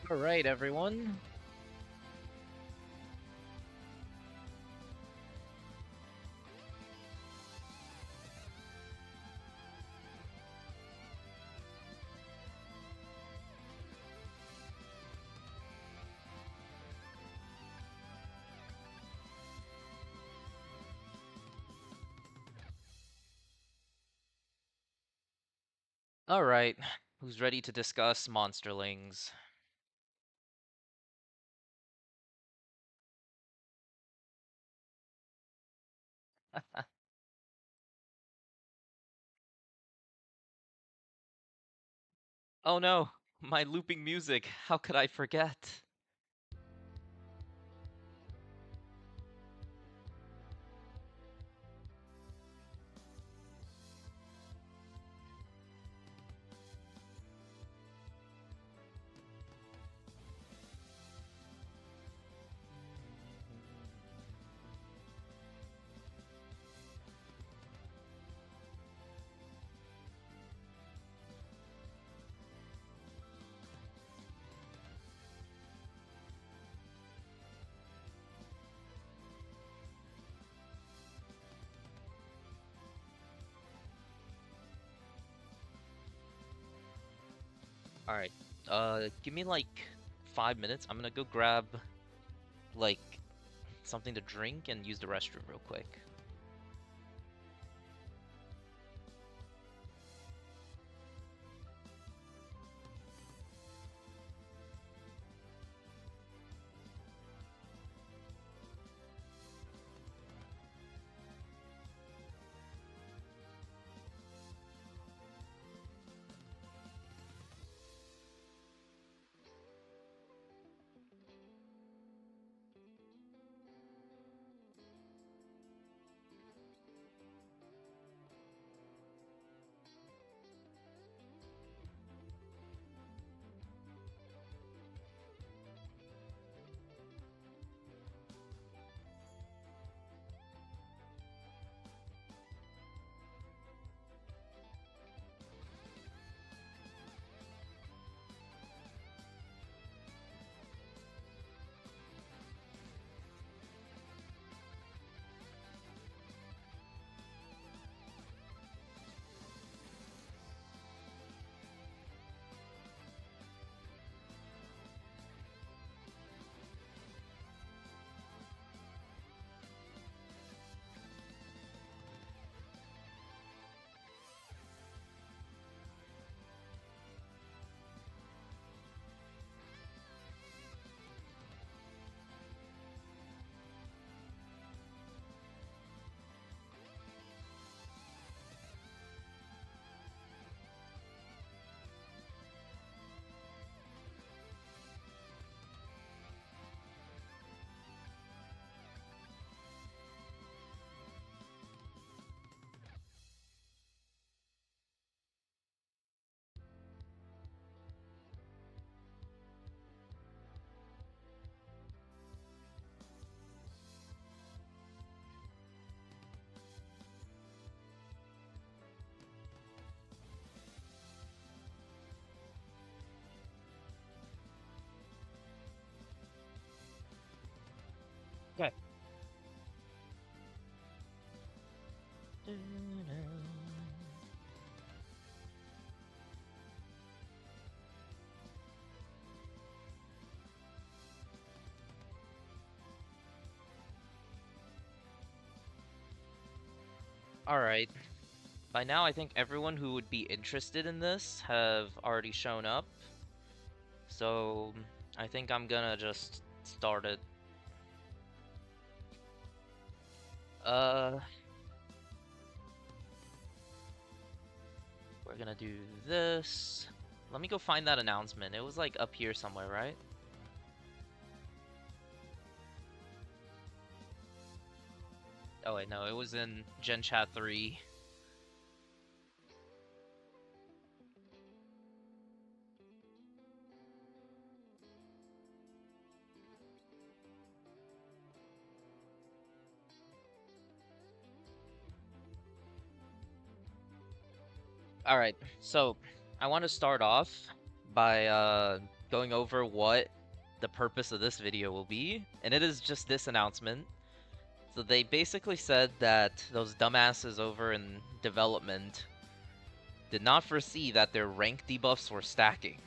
All right, everyone. All right, who's ready to discuss monsterlings? Oh no, my looping music. How could I forget? All right, give me like 5 minutes. I'm gonna go grab like something to drink and use the restroom real quick. Okay. All right. By now, I think everyone who would be interested in this have already shown up. So I think I'm gonna just start it. Uh, we're gonna do this. Let me go find that announcement. It was like up here somewhere, right? Oh wait, no, it was in Gen Chat 3. All right, so I want to start off by going over what the purpose of this video will be, and it is just this announcement. So they basically said that those dumbasses over in development did not foresee that their rank debuffs were stacking.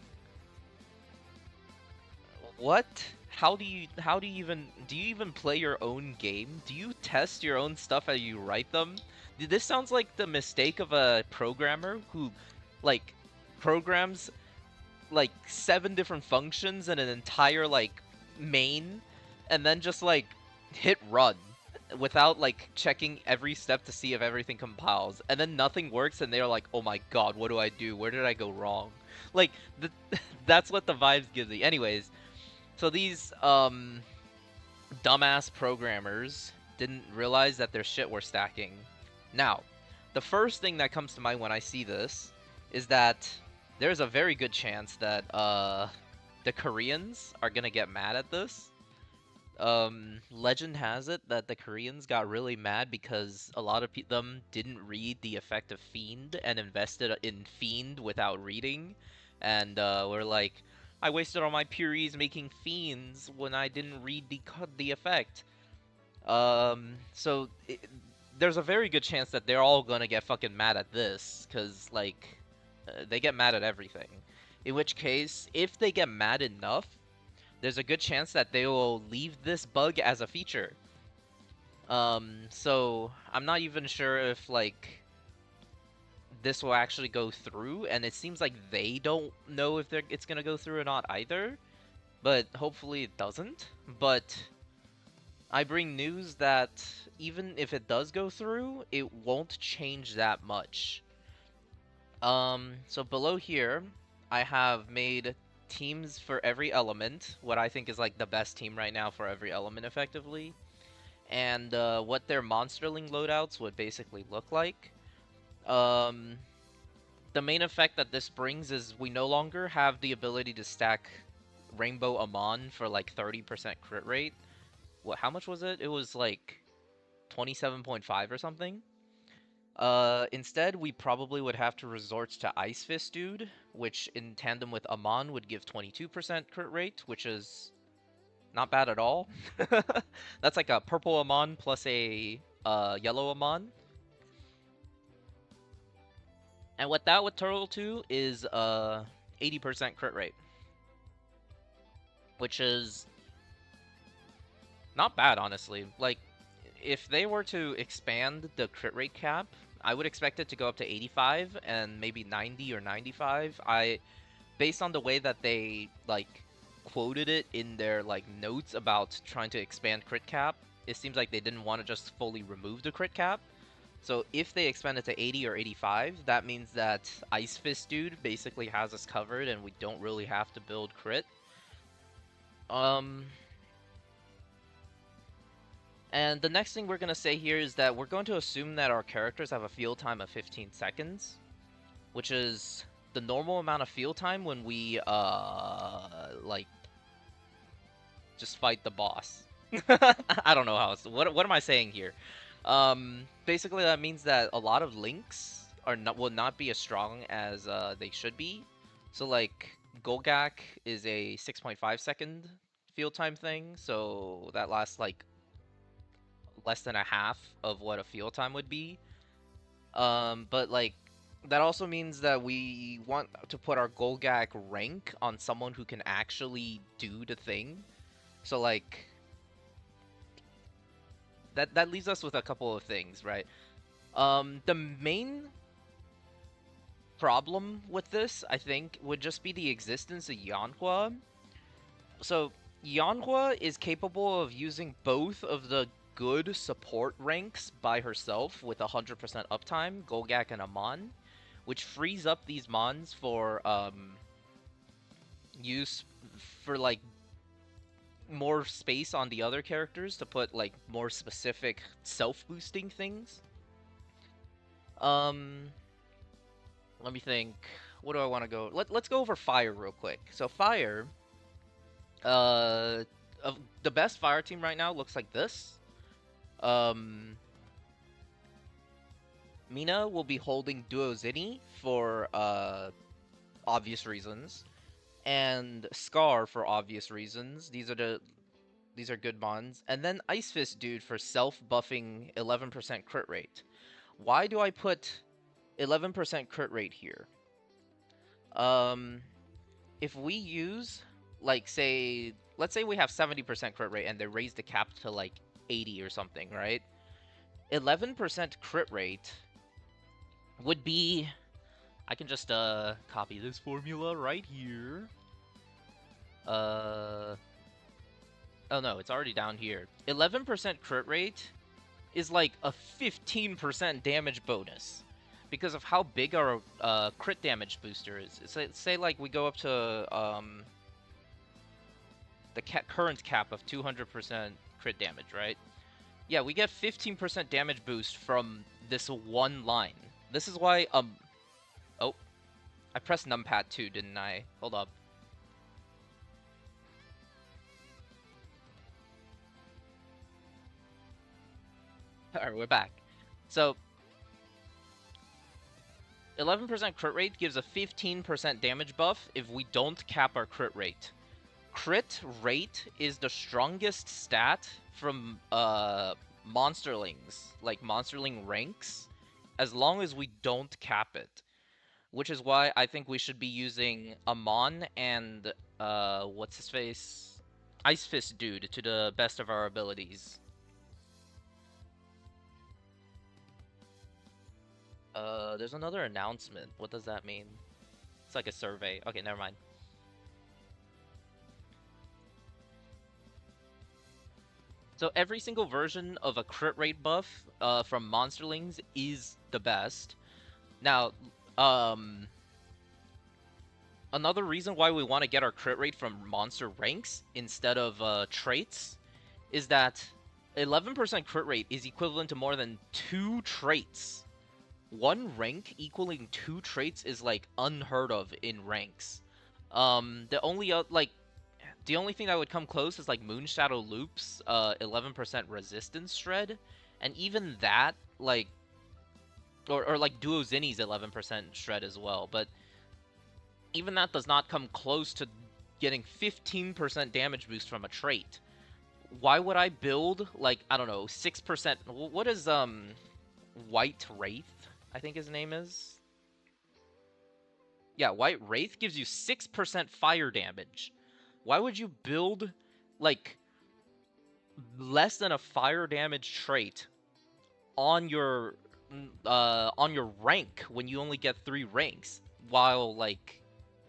What? How do you even play your own game? Do you test your own stuff as you write them? This sounds like the mistake of a programmer who like programs like 7 different functions and an entire like main and then just like hit run without like checking every step to see if everything compiles, and then nothing works and they're like, oh my god, what do I do, where did I go wrong? Like that's what the vibes give me. Anyways, so these dumbass programmers didn't realize that their shit were stacking. Now, the first thing that comes to mind when I see this is that there's a very good chance that the Koreans are gonna get mad at this. Legend has it that the Koreans got really mad because a lot of them didn't read the effect of Fiend and invested in Fiend without reading, and were like, I wasted all my Puries making Fiends when I didn't read the effect. So there's a very good chance that they're all gonna get fucking mad at this, cause like they get mad at everything. In which case, if they get mad enough, there's a good chance that they will leave this bug as a feature. So I'm not even sure if like this will actually go through, and it seems like they don't know if it's gonna go through or not either. But hopefully it doesn't. But I bring news that even if it does go through, it won't change that much. So below here, I have made teams for every element, what I think is like the best team right now for every element effectively, and what their monsterling loadouts would basically look like. Um, the main effect that this brings is we no longer have the ability to stack Rainbow Amon for like 30% crit rate. What? How much was it? It was like 27.5 or something. Instead, we probably would have to resort to Ice Fist Dude, which in tandem with Amon would give 22% crit rate, which is not bad at all. That's like a purple Amon plus a yellow Amon. And what that would total to is 80% crit rate, which is not bad, honestly. Like, if they were to expand the crit rate cap, I would expect it to go up to 85 and maybe 90 or 95. Based on the way that they like quoted it in their like notes about trying to expand crit cap, it seems like they didn't want to just fully remove the crit cap. So if they expand it to 80 or 85, that means that Ice Fist Dude basically has us covered and we don't really have to build crit. And the next thing we're going to say here is that we're going to assume that our characters have a field time of 15 seconds, which is the normal amount of field time when we, like, just fight the boss. I don't know how it's... What am I saying here? Basically that means that a lot of links will not be as strong as they should be. So, like, Golgak is a 6.5 second field time thing, so that lasts, like, less than a half of what a field time would be. But like that also means that we want to put our Golgak rank on someone who can actually do the thing. So like that leaves us with a couple of things, right? The main problem with this, I think, would just be the existence of Yanhua. So Yanhua is capable of using both of the good support ranks by herself with 100% uptime, Golgak and Amon, which frees up these mons for use for like more space on the other characters to put like more specific self-boosting things. Let me think. What do I want to go? Let's go over Fire real quick. So Fire, of the best Fire team right now looks like this. Mina will be holding Duo Zinni for obvious reasons. and Scar for obvious reasons. These are good mons. And then Ice Fist Dude for self-buffing 11% crit rate. Why do I put 11% crit rate here? Um, if we use, like, say, let's say we have 70% crit rate and they raise the cap to like 80 or something, right? 11% crit rate would be, I can just copy this formula right here. Uh oh no, it's already down here. 11% crit rate is like a 15% damage bonus because of how big our crit damage booster is. Say like we go up to the current cap of 200% crit damage, right? Yeah, we get 15% damage boost from this one line. This is why oh, I pressed numpad 2, didn't I? Hold up. Alright, we're back. So 11% crit rate gives a 15% damage buff if we don't cap our crit rate. Crit rate is the strongest stat from monsterlings, like monsterling ranks, as long as we don't cap it. Which is why I think we should be using Amon and what's his face? Ice Fist Dude to the best of our abilities. There's another announcement. What does that mean? It's like a survey. Okay, never mind. So every single version of a crit rate buff from Monsterlings is the best. Now, another reason why we want to get our crit rate from monster ranks instead of traits is that 11% crit rate is equivalent to more than 2 traits. One rank equaling 2 traits is like unheard of in ranks. The only like the only thing that would come close is like Moonshadow Loop's 11% resistance shred, and even that like or like Duo Zinni's 11% shred as well, but even that does not come close to getting 15% damage boost from a trait. Why would I build like I don't know 6%? What is White Wraith? I think his name is. Yeah, White Wraith gives you 6% fire damage. Why would you build like less than a fire damage trait on your rank when you only get 3 ranks, while like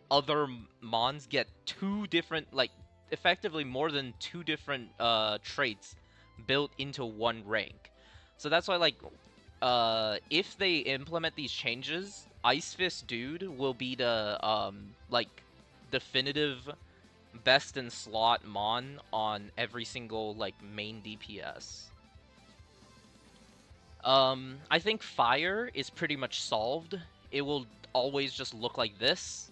other mons get 2 different, like effectively more than 2 different traits built into one rank. So that's why like if they implement these changes, Ice Fist Dude will be the like definitive best in slot mon on every single like main DPS. I think fire is pretty much solved. It will always just look like this.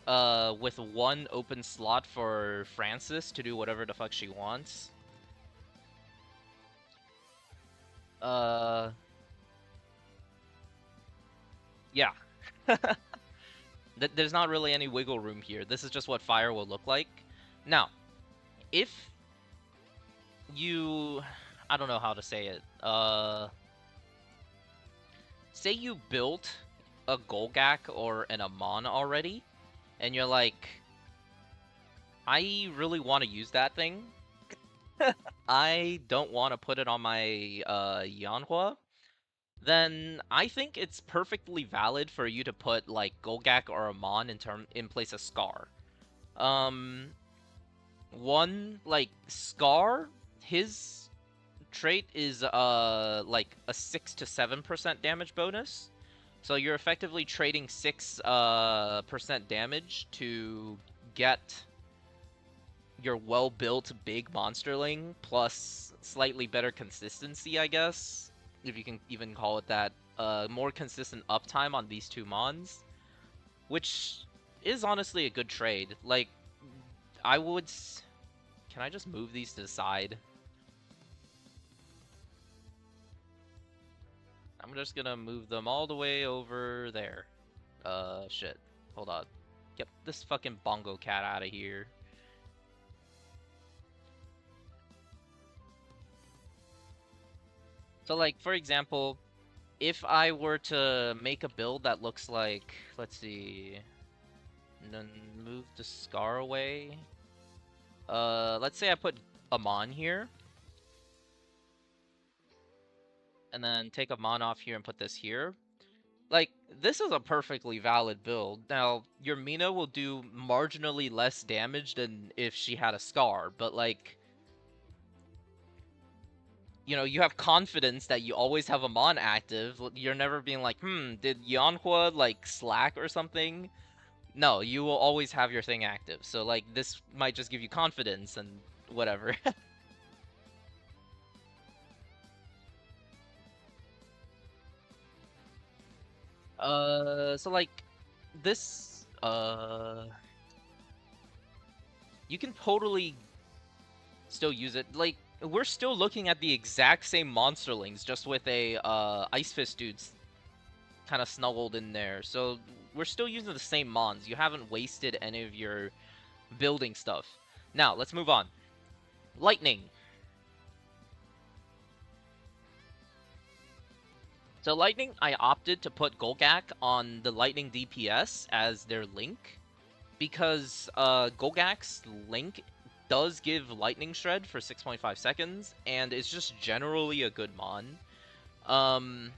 With one open slot for Francis to do whatever the fuck she wants. Uh, yeah. There's not really any wiggle room here. This is just what fire will look like. Now, if you... I don't know how to say it. Say you built a Golgak or an Amon already, and you're like, I really want to use that thing. I don't want to put it on my Yanhua. Then I think it's perfectly valid for you to put like Golgak or Amon in place of Scar. Um, one like Scar, his trait is like a 6 to 7% damage bonus. So you're effectively trading 6% damage to get your well-built big monsterling plus slightly better consistency, I guess, if you can even call it that. More consistent uptime on these 2 mons, which is honestly a good trade. Like, I would... Can I just move these to the side? I'm just gonna move them all the way over there. Shit. Hold on. Get this fucking bongo cat out of here. So, like, for example, if I were to make a build that looks like, let's see, then move the Scar away. Let's say I put Amon here, and then take Amon off here and put this here. Like, this is a perfectly valid build. Now, your Mina will do marginally less damage than if she had a Scar, but like, you know, you have confidence that you always have Amon active. You're never being like, did Yanhua like slack or something? No, you will always have your thing active. So like, this might just give you confidence and whatever. So like, this, you can totally still use it. Like, we're still looking at the exact same monsterlings, just with a Ice Fist dudes kind of snuggled in there. So we're still using the same mons. You haven't wasted any of your building stuff. Now let's move on. Lightning. So Lightning, I opted to put Golgak on the Lightning DPS as their link because Golgak's link does give Lightning Shred for 6.5 seconds, and it's just generally a good mon. Um,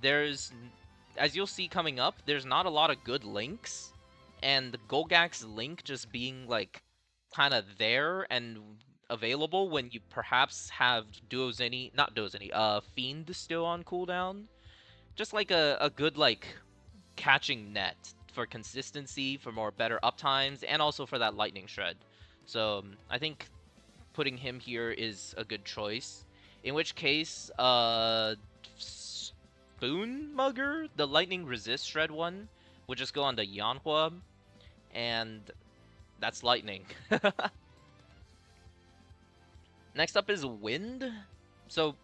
there's, as you'll see coming up, there's not a lot of good links, and Golgak's link just being like kind of there and available when you perhaps have Duozeni, not Duozeni, Fiend still on cooldown. Just like a good like catching net for consistency, for more better uptimes, and also for that lightning shred. So I think putting him here is a good choice. In which case, Spoon Mugger, the lightning resist shred one, would just go on the Yanhua, and that's lightning. Next up is Wind. So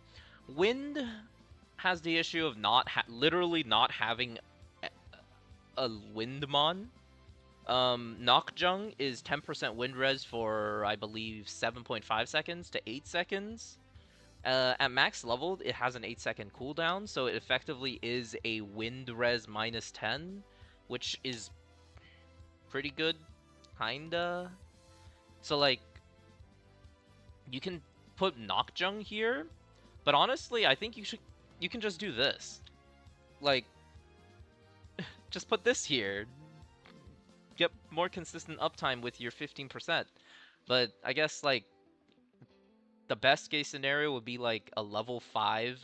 Wind has the issue of not literally not having a Windmon. Nokjung is 10% wind res for, I believe, 7.5 seconds to 8 seconds. At max level, it has an 8-second cooldown, so it effectively is a wind res minus 10, which is pretty good, kinda. So, like, you can put Nokjung here, but honestly, I think you can just do this. Like, just put this here. Get more consistent uptime with your 15%. But I guess, like, the best case scenario would be, like, a level 5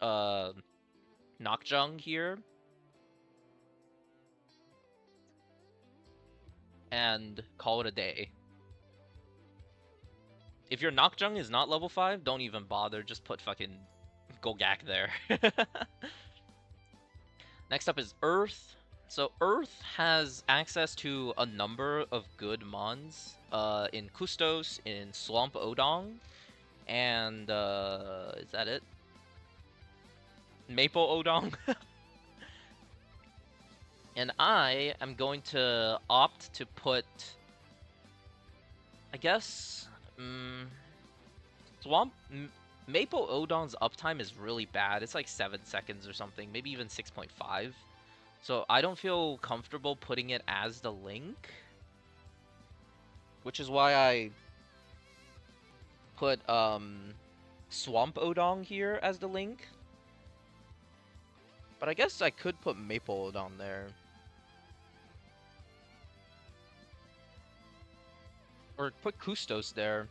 uh, Nokjung here. And call it a day. If your Nokjung is not level 5, don't even bother. Just put fucking Golgak there. Next up is Earth. So Earth has access to a number of good mons in Kustos, in Swamp Odong, and is that it? Maple Odong. And I am going to opt to put, I guess, Swamp Maple Odon's uptime is really bad. It's like 7 seconds or something, maybe even 6.5. So I don't feel comfortable putting it as the link, which is why I put Swamp Odong here as the link. But I guess I could put Maple Odong there. Or put Kustos there.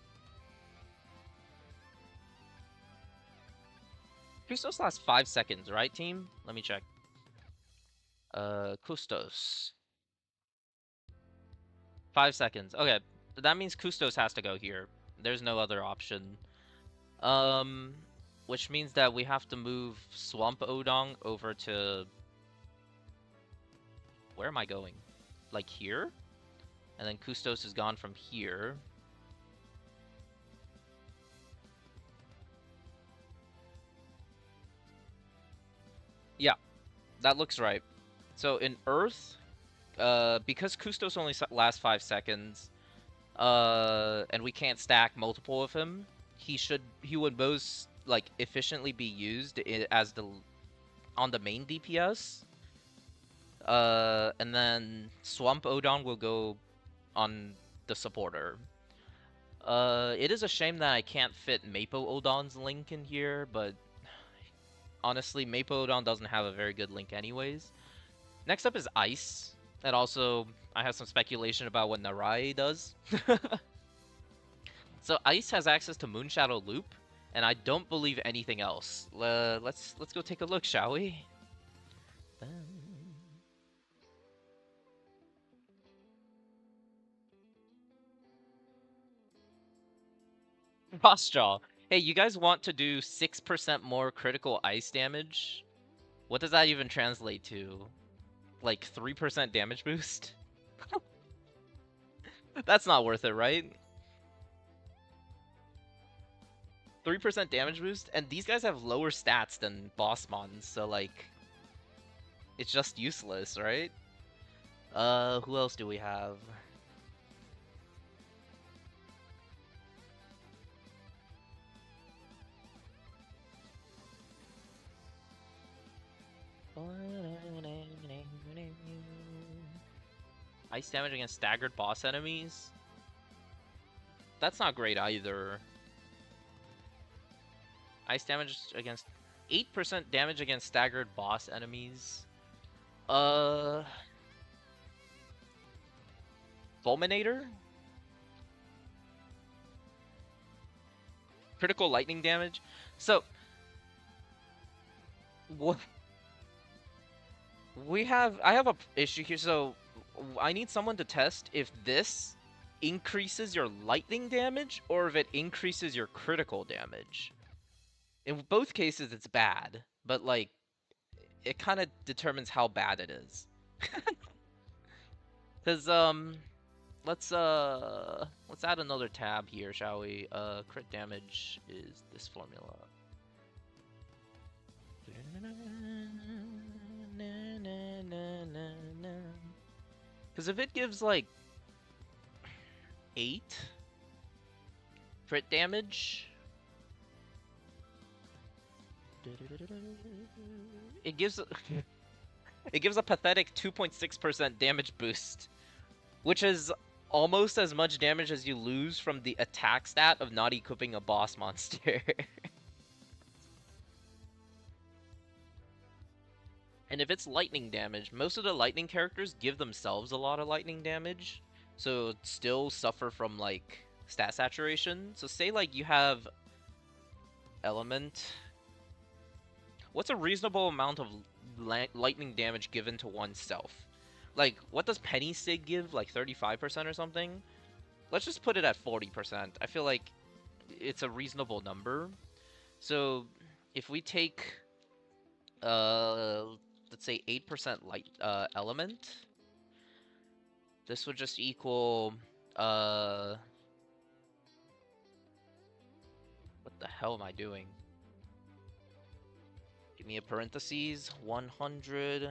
Kustos lasts 5 seconds, right, team? Let me check. Kustos. 5 seconds. Okay, that means Kustos has to go here. There's no other option. Which means that we have to move Swamp Odong over to... Where am I going? Like here? And then Kustos is gone from here. Yeah, that looks right. So in Earth, Because Kustos only lasts 5 seconds, and we can't stack multiple of him, he would most like efficiently be used as the on the main DPS. And then Swamp Odon will go on the supporter. It is a shame that I can't fit Mapo Odon's link in here, but honestly, Mapo Odon doesn't have a very good link anyways. Next up is Ice, and also I have some speculation about what Narai does. So Ice has access to Moonshadow Loop, and I don't believe anything else. Let's go take a look, shall we? Frostjaw. Hey, you guys want to do 6% more critical ice damage? What does that even translate to? Like 3% damage boost? That's not worth it, right? 3% damage boost? And these guys have lower stats than boss mons, so like, it's just useless, right? Who else do we have? Ice damage against staggered boss enemies? That's not great either. Ice damage against 8% damage against staggered boss enemies. Uh, Fulminator? Critical lightning damage? So, what I have a issue here. So, I need someone to test if this increases your lightning damage or if it increases your critical damage. In both cases, it's bad, but like, it kind of determines how bad it is. Cause let's add another tab here, shall we? Crit damage is this formula. Because if it gives like 8 crit damage, it gives it gives a pathetic 2.6% damage boost, which is almost as much damage as you lose from the attack stat of not equipping a boss monster. And if it's lightning damage, most of the lightning characters give themselves a lot of lightning damage, so still suffer from like stat saturation. So say like you have element. What's a reasonable amount of lightning damage given to oneself? Like, what does Penny Sig give? Like 35% or something? Let's just put it at 40%. I feel like it's a reasonable number. So if we take uh let's say 8% light element, this would just equal what the hell am I doing? Give me a parentheses, 100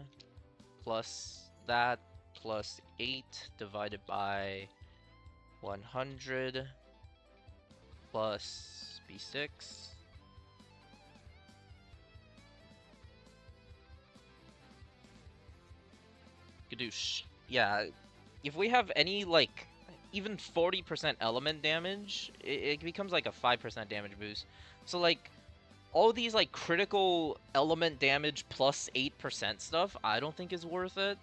plus that plus 8 divided by 100 plus B6. Gadoosh. Yeah, if we have any, like, even 40% element damage, it becomes like a 5% damage boost. So, like, all these, like, critical element damage plus 8% stuff, I don't think is worth it.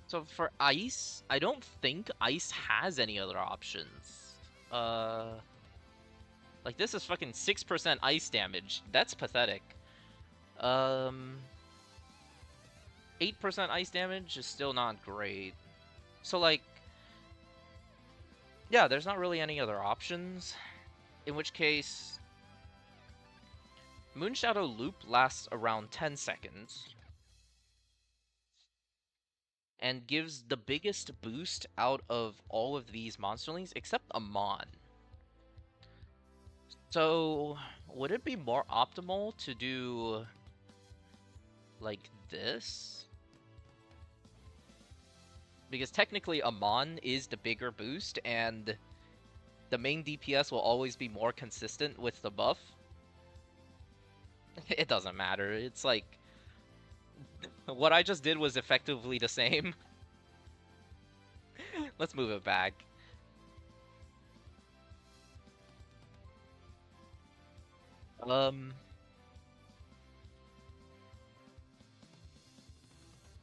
So for Ice, I don't think Ice has any other options. Uh, like, this is fucking 6% ice damage. That's pathetic. 8% ice damage is still not great. So, like, yeah, there's not really any other options. In which case, Moonshadow Loop lasts around 10 seconds. And gives the biggest boost out of all of these monsterlings, except Amon. So, would it be more optimal to do like this? Because technically Amon is the bigger boost, and the main DPS will always be more consistent with the buff. It doesn't matter. It's like what I just did was effectively the same. Let's move it back. Um,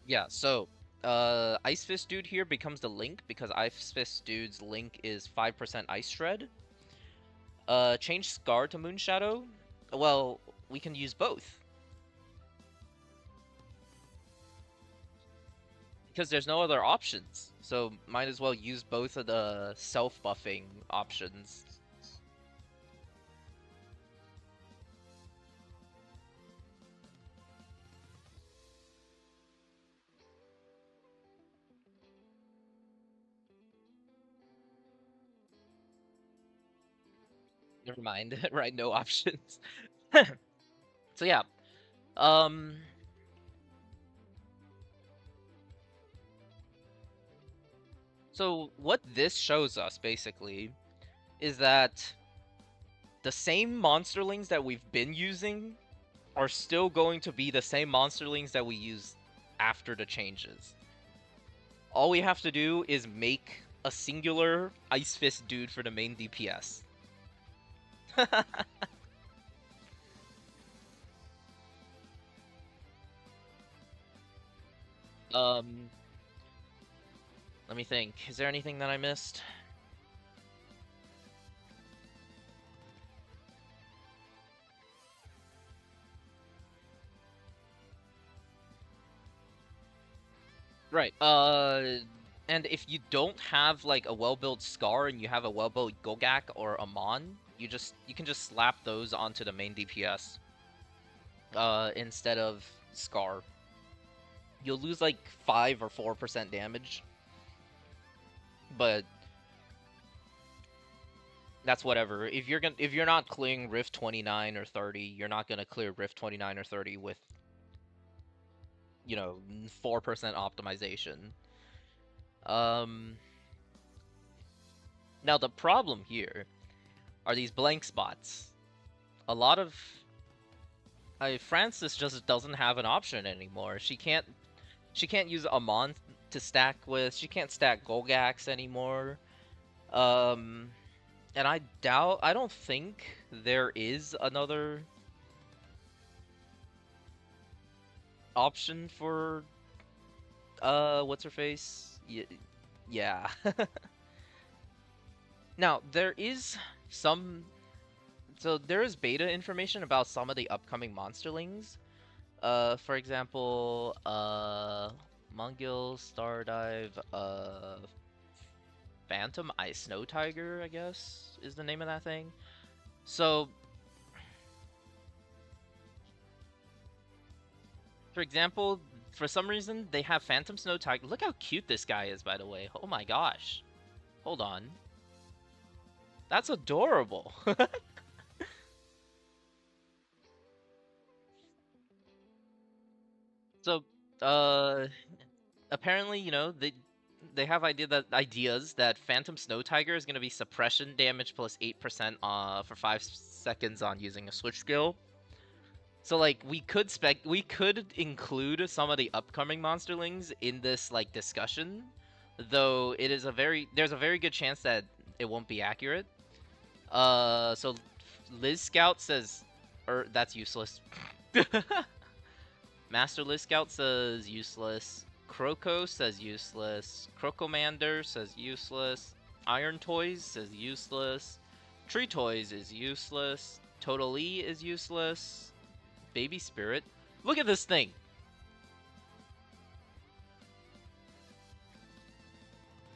yeah, so Ice Fist Dude here becomes the Link because Ice Fist Dude's Link is 5% Ice Shred. Change Scar to Moonshadow. Well, we can use both because there's no other options. So might as well use both of the self-buffing options. Never mind, right? No options. So yeah, um, so what this shows us basically is that the same monsterlings that we've been using are still going to be the same monsterlings that we use after the changes. All we have to do is make a singular Ice Fist dude for the main DPS. um, let me think. Is there anything that I missed? Right. And if you don't have like a well-built Scar and you have a well-built Gogak or Amon, you can just slap those onto the main DPS. Instead of Scar. You'll lose like 5 or 4% damage, but that's whatever. If you're not clearing Rift 29 or 30, you're not gonna clear Rift 29 or 30 with 4% optimization. Um, Now the problem here are these blank spots. A lot of Francis just doesn't have an option anymore. She can't use Amon to stack with. She can't stack Golgax anymore. Um, and I don't think there is another option for what's her face? Yeah. Now, some there is beta information about some of the upcoming monsterlings. For example, Mungil, Stardive, Phantom Ice Snow Tiger, I guess, is the name of that thing. So, for example, for some reason, they have Phantom Snow Tiger. Look how cute this guy is, by the way. Oh my gosh. Hold on. That's adorable. So, uh, apparently, they have ideas that Phantom Snow Tiger is going to be suppression damage plus 8% for 5 seconds on using a switch skill. So like we could include some of the upcoming monsterlings in this like discussion, though there's a very good chance that it won't be accurate. So Liz Scout says, or that's useless. Master Liz Scout says useless. Croco says useless. Crocomander says useless. Iron Toys says useless. Tree Toys is useless. Totally is useless. Baby Spirit. Look at this thing.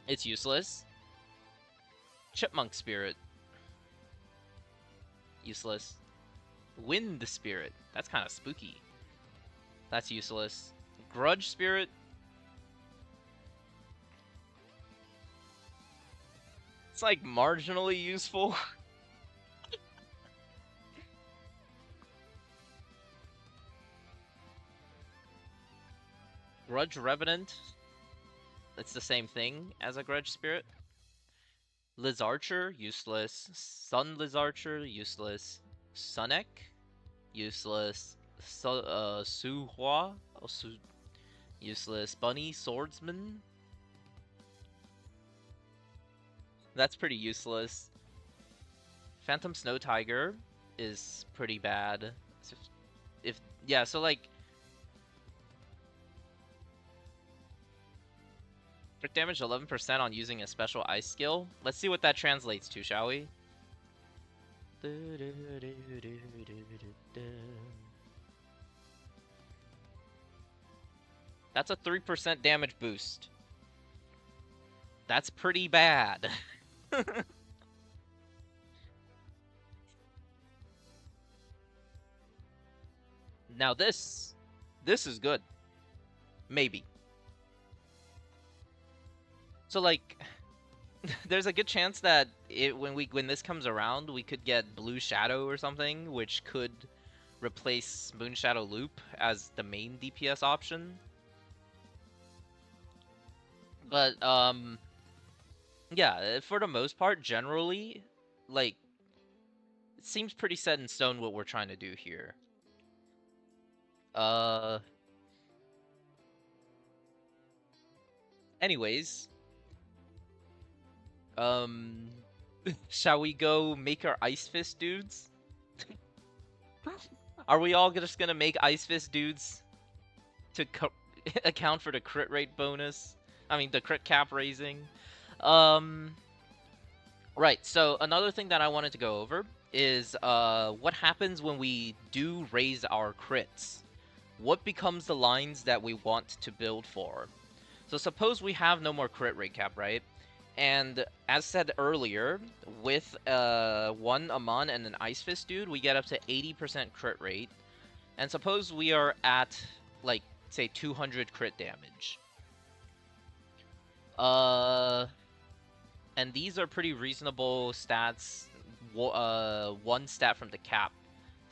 It's useless. Chipmunk Spirit. Useless. Wind Spirit. That's kind of spooky. That's useless. Grudge Spirit. It's like marginally useful. Grudge Revenant, it's the same thing as a Grudge Spirit. Liz Archer, useless. Sun Liz Archer, useless. Sunek, useless. Su Hua, useless. Bunny Swordsman, that's pretty useless. Phantom Snow Tiger is pretty bad. So if yeah, so like crit damage 11% on using a special ice skill. Let's see what that translates to, shall we? That's a 3% damage boost. That's pretty bad. Now this is good. Maybe. So like there's a good chance that when this comes around, we could get Blue Shadow or something, which could replace Moon Shadow Loop as the main DPS option. But yeah, for the most part, generally, like, it seems pretty set in stone what we're trying to do here. Anyways, shall we go make our Ice Fist dudes? Are we all just gonna make Ice Fist dudes to account for the crit rate bonus? I mean, the crit cap raising. Right, so another thing that I wanted to go over is what happens when we do raise our crits. What becomes the lines that we want to build for? So suppose we have no more crit rate cap, right? And as said earlier, with one Amon and an Ice Fist dude, we get up to 80% crit rate. And suppose we are at, like, say 200 crit damage. And these are pretty reasonable stats. One stat from the cap.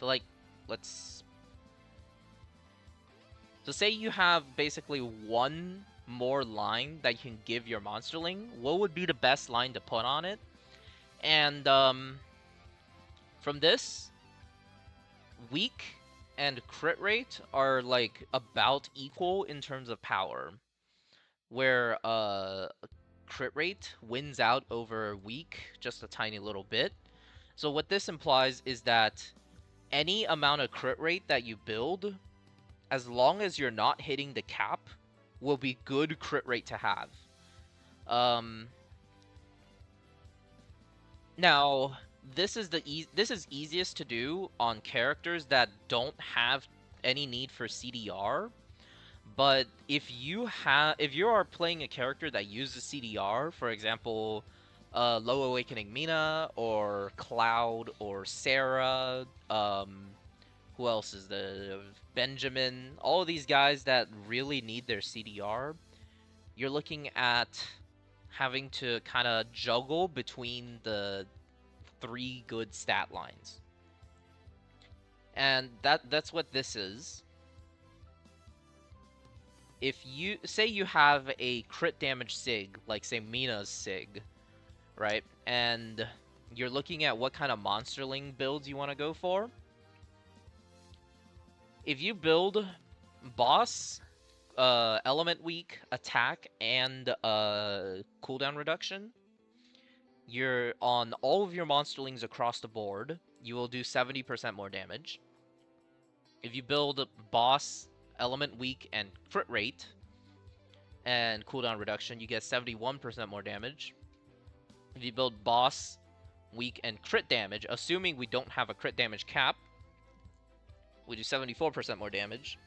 So like, let's... So say you have basically one more line that you can give your monsterling. What would be the best line to put on it? And from this, weak and crit rate are like about equal in terms of power. Where crit rate wins out over weak just a tiny little bit. So what this implies is that any amount of crit rate that you build, as long as you're not hitting the cap, will be good crit rate to have. Now, this is easiest to do on characters that don't have any need for CDR. But if you are playing a character that uses CDR, for example, Low Awakening Mina or Cloud or Sarah, who else is the Benjamin? All of these guys that really need their CDR, you're looking at having to kind of juggle between the 3 good stat lines, and that's what this is. If you say you have a crit damage sig, like say Mina's sig, right? And you're looking at what kind of monsterling builds you want to go for. If you build boss, element weak, attack, and cooldown reduction, you're on all of your monsterlings across the board, you will do 70% more damage. If you build boss, element weak, and crit rate, and cooldown reduction, you get 71% more damage. If you build boss, weak, and crit damage, assuming we don't have a crit damage cap, we do 74% more damage.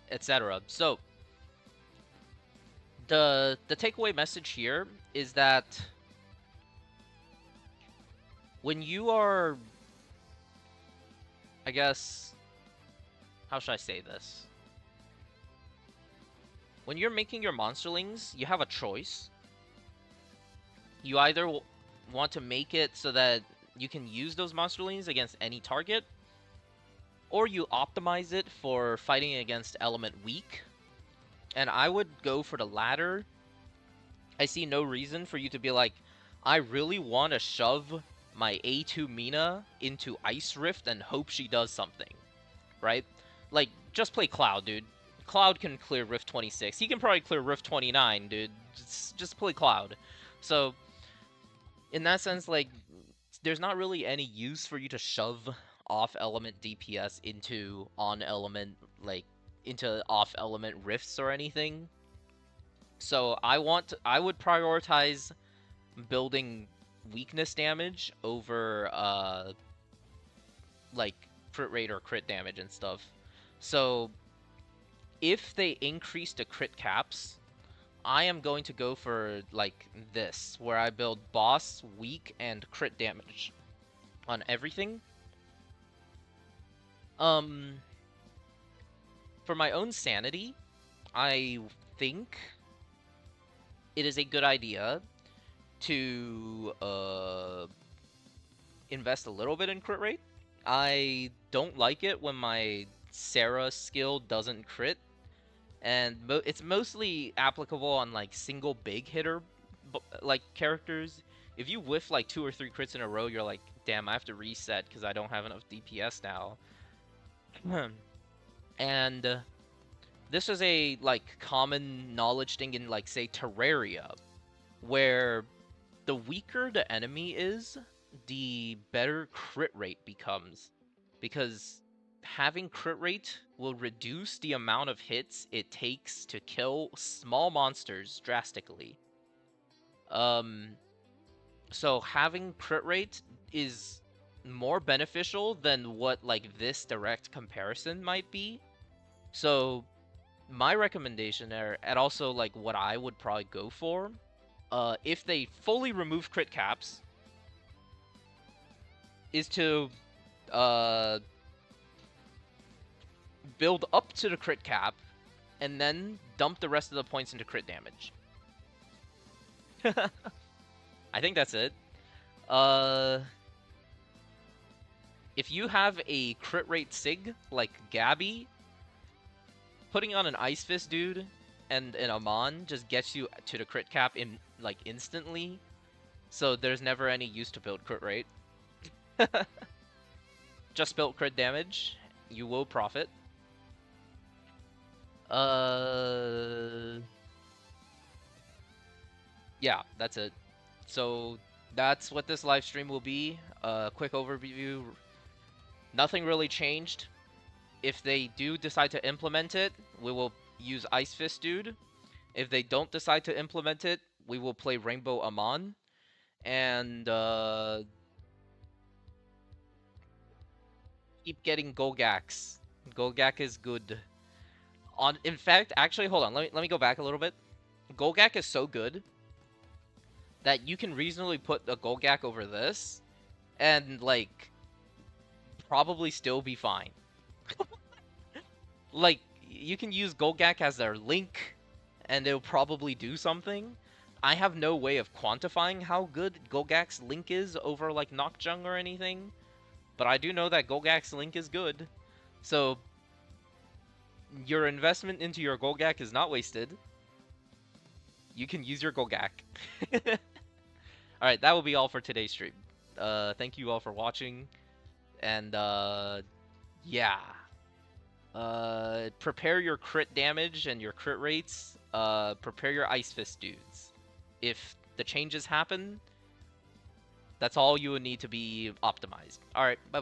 Etc. So, the takeaway message here is that when you are, I guess, how should I say this? When you're making your monsterlings, you have a choice. You either want to make it so that you can use those monsterlings against any target, or you optimize it for fighting against element weak. And I would go for the latter. I see no reason for you to be like, I really want to shove my A2 Mina into Ice Rift and hope she does something, right? Like, just play Cloud, dude. Cloud can clear Rift 26. He can probably clear Rift 29, dude. Just play Cloud. So, in that sense, like, there's not really any use for you to shove off element DPS into on element, like, into off element rifts or anything. So I would prioritize building weakness damage over like crit rate or crit damage and stuff. So if they increase the crit caps, I am going to go for like this, where I build boss, weak, and crit damage on everything. Um, for my own sanity, I think it is a good idea to invest a little bit in crit rate. I don't like it when my Sarah skill doesn't crit, and it's mostly applicable on like single big hitter like characters. If you whiff like 2 or 3 crits in a row, you're like, damn, I have to reset because I don't have enough DPS now. And this is a like common knowledge thing in like say Terraria, where the weaker the enemy is, the better crit rate becomes. Because having crit rate will reduce the amount of hits it takes to kill small monsters drastically. Um, so having crit rate is more beneficial than what like this direct comparison might be. So my recommendation there, and also like what I would probably go for, if they fully remove crit caps, is to uh, build up to the crit cap and then dump the rest of the points into crit damage. I think that's it. Uh, if you have a crit rate sig like Gabby, putting on an Ice Fist dude and an Amon just gets you to the crit cap in like instantly. So there's never any use to build crit rate. Just build crit damage, you will profit. Yeah, that's it. So that's what this live stream will be. Quick overview. Nothing really changed. If they do decide to implement it, we will use Ice Fist Dude. If they don't decide to implement it, we will play Rainbow Amon. And keep getting Golgax. Golgak is good. In fact, actually, hold on. Let me go back a little bit. Golgak is so good that you can reasonably put a Golgak over this and like probably still be fine. Like you can use Golgak as their link and it'll probably do something. I have no way of quantifying how good Golgak's link is over like Nocjung or anything, but I do know that Golgak's link is good. So your investment into your Golgak is not wasted. You can use your Golgak. Alright, that will be all for today's stream. Thank you all for watching. And, yeah. Prepare your crit damage and your crit rates. Prepare your Ice Fist dudes. If the changes happen, that's all you would need to be optimized. Alright, bye.